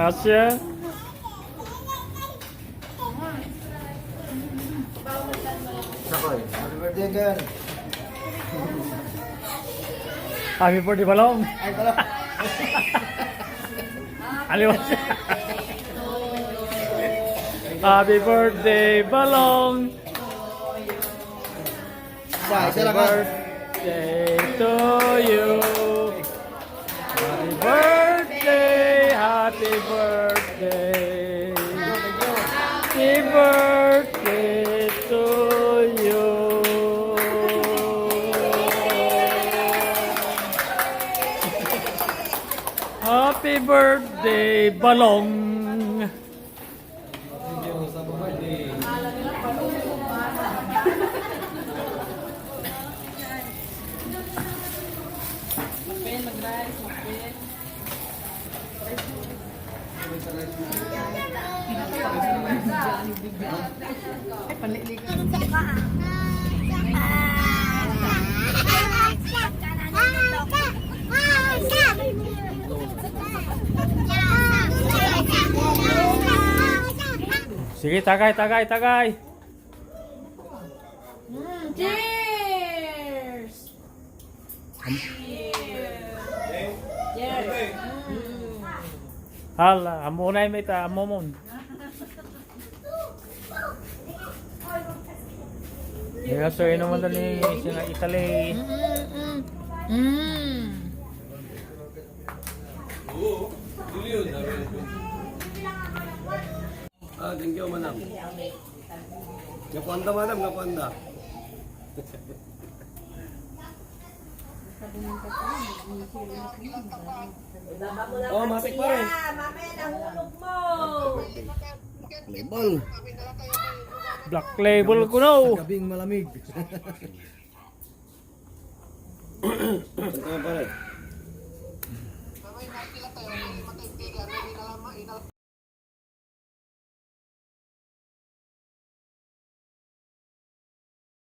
Asya. Sakoy. Happy birthday again. Happy birthday balong. Ay, pala. Aliwas. Happy birthday balong. Isa lang. Birthday to you. Happy birthday, happy birthday. Happy birthday to you. Happy birthday, balong. Sige, tagay. Cheers! Cheers! Hala, amo na may ta, amo mon. Kaya so ino man ni sina Italy. Thank you, madam. Nakuanda, madam, nakuanda. Oh, matik pa rin. Mamaya nahulog mo! Label. Black label ko no. Gabing malamig. Ito pa rin.